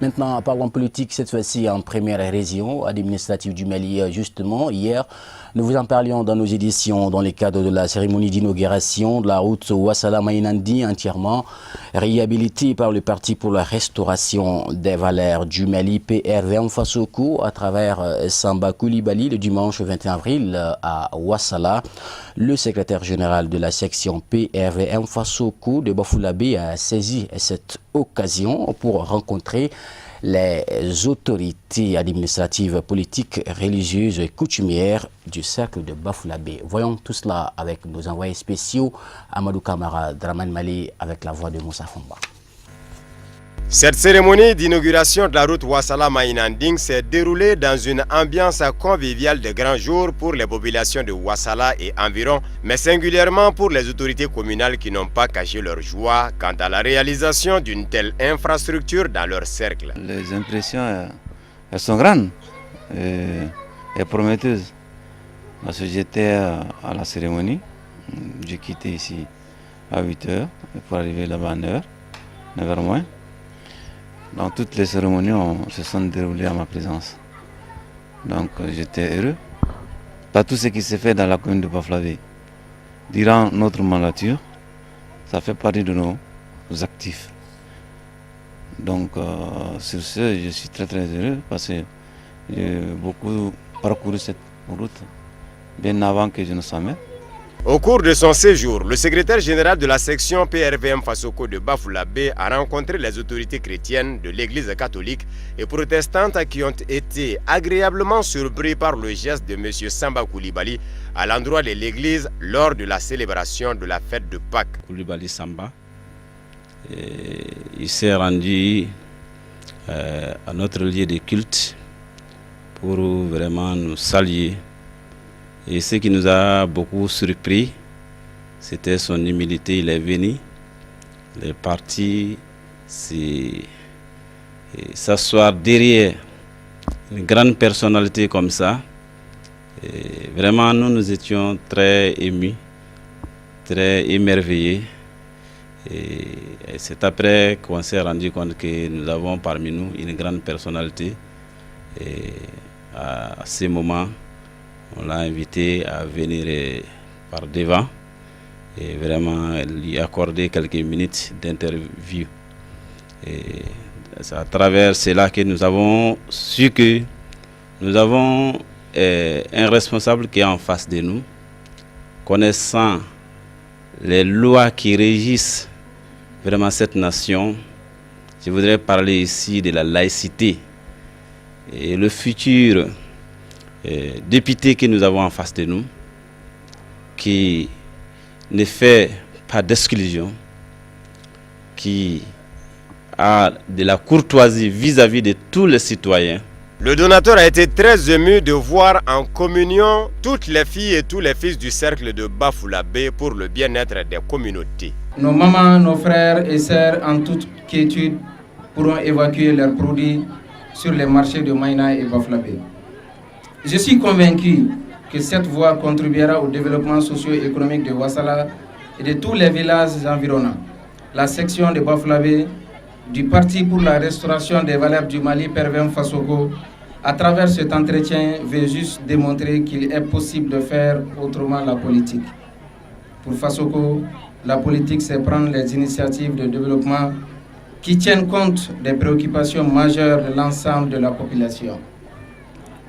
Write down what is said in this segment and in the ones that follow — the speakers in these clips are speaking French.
Maintenant, parlons politique, cette fois-ci en première région administrative du Mali. Justement, hier, nous vous en parlions dans nos éditions dans le cadre de la cérémonie d'inauguration de la route Ouassala-Mainandi, entièrement réhabilitée par le Parti pour la restauration des valeurs du Mali, PRV Mfassoko, à travers Samba Koulibaly, le dimanche 21 avril à Ouassala. Le secrétaire général de la section PRV Mfassoko de Bafoullabé a saisi cette occasion pour rencontrer les autorités administratives, politiques, religieuses et coutumières du cercle de Bafoullabé. Voyons tout cela avec nos envoyés spéciaux, Amadou Kamara, Draman Mali, avec la voix de Moussa Fomba. Cette cérémonie d'inauguration de la route Ouassala-Mainanding s'est déroulée dans une ambiance conviviale de grand jour pour les populations de Ouassala et environ, mais singulièrement pour les autorités communales qui n'ont pas caché leur joie quant à la réalisation d'une telle infrastructure dans leur cercle. Les impressions elles sont grandes et prometteuses. Parce que j'étais à la cérémonie, j'ai quitté ici à 8h pour arriver là-bas à 9h moins. Dans toutes les cérémonies se sont déroulées à ma présence. Donc j'étais heureux. Pas tout ce qui s'est fait dans la commune de Bafoullabé. Durant notre mandature, ça fait partie de nos actifs. Donc sur ce, je suis très heureux parce que j'ai beaucoup parcouru cette route bien avant que je ne sois maire. Au cours de son séjour, le secrétaire général de la section PRV Mfassoko de Bafoullabé a rencontré les autorités chrétiennes de l'église catholique et protestante qui ont été agréablement surpris par le geste de M. Samba Koulibaly à l'endroit de l'église lors de la célébration de la fête de Pâques. Koulibaly Samba, il s'est rendu à notre lieu de culte pour vraiment nous saluer. Et ce qui nous a beaucoup surpris, c'était son humilité. Il est venu, il est parti s'asseoir derrière une grande personnalité comme ça. Et vraiment, nous étions très émus, très émerveillés. Et c'est après qu'on s'est rendu compte que nous avons parmi nous une grande personnalité. Et à ce moment, on l'a invité à venir par devant et vraiment lui accorder quelques minutes d'interview. Et c'est à travers cela que nous avons su que nous avons un responsable qui est en face de nous, connaissant les lois qui régissent vraiment cette nation. Je voudrais parler ici de la laïcité et le futur député que nous avons en face de nous, qui ne fait pas d'exclusion, qui a de la courtoisie vis-à-vis de tous les citoyens. Le donateur a été très ému de voir en communion toutes les filles et tous les fils du cercle de Bafoullabé pour le bien-être des communautés. Nos mamans, nos frères et sœurs en toute quiétude pourront évacuer leurs produits sur les marchés de Maïna et Bafoullabé. Je suis convaincu que cette voie contribuera au développement socio-économique de Ouassala et de tous les villages environnants. La section de Bafoullabé du Parti pour la restauration des valeurs du Mali, PRV Mfassoko, à travers cet entretien, veut juste démontrer qu'il est possible de faire autrement la politique. Pour Fassoko, la politique, c'est prendre les initiatives de développement qui tiennent compte des préoccupations majeures de l'ensemble de la population.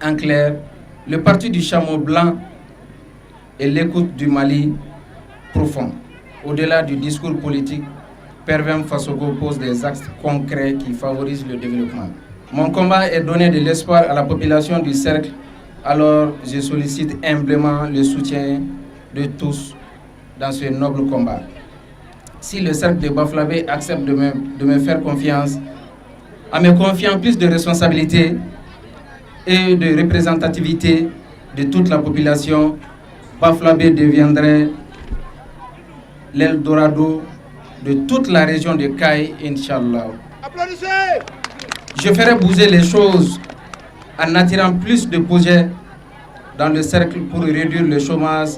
En clair, le parti du chameau blanc et l'écoute du Mali profond. Au-delà du discours politique, PRV Mfassoko pose des actes concrets qui favorisent le développement. Mon combat est donner de l'espoir à la population du cercle, alors je sollicite humblement le soutien de tous dans ce noble combat. Si le cercle de Bafoullabé accepte de me faire confiance, en me confiant plus de responsabilités et de représentativité de toute la population, Bafoullabé deviendrait l'Eldorado de toute la région de Kaï, Inch'Allah. Applaudissez! Je ferai bouger les choses en attirant plus de projets dans le cercle pour réduire le chômage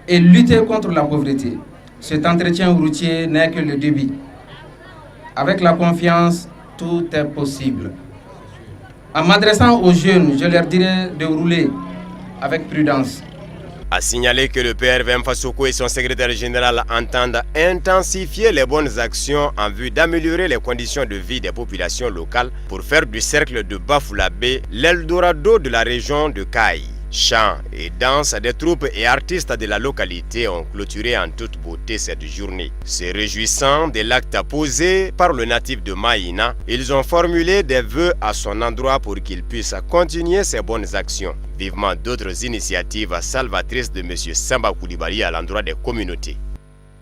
et lutter contre la pauvreté. Cet entretien routier n'est que le début. Avec la confiance tout est possible. En m'adressant aux jeunes, je leur dirai de rouler avec prudence. A signaler que le père Vemfa Soko et son secrétaire général entendent intensifier les bonnes actions en vue d'améliorer les conditions de vie des populations locales pour faire du cercle de Bafoullabé l'Eldorado de la région de Kaï. Chants et danses des troupes et artistes de la localité ont clôturé en toute beauté cette journée. Se réjouissant de l'acte posé par le natif de Maïna, ils ont formulé des vœux à son endroit pour qu'il puisse continuer ses bonnes actions. Vivement d'autres initiatives salvatrices de M. Samba Coulibaly à l'endroit des communautés.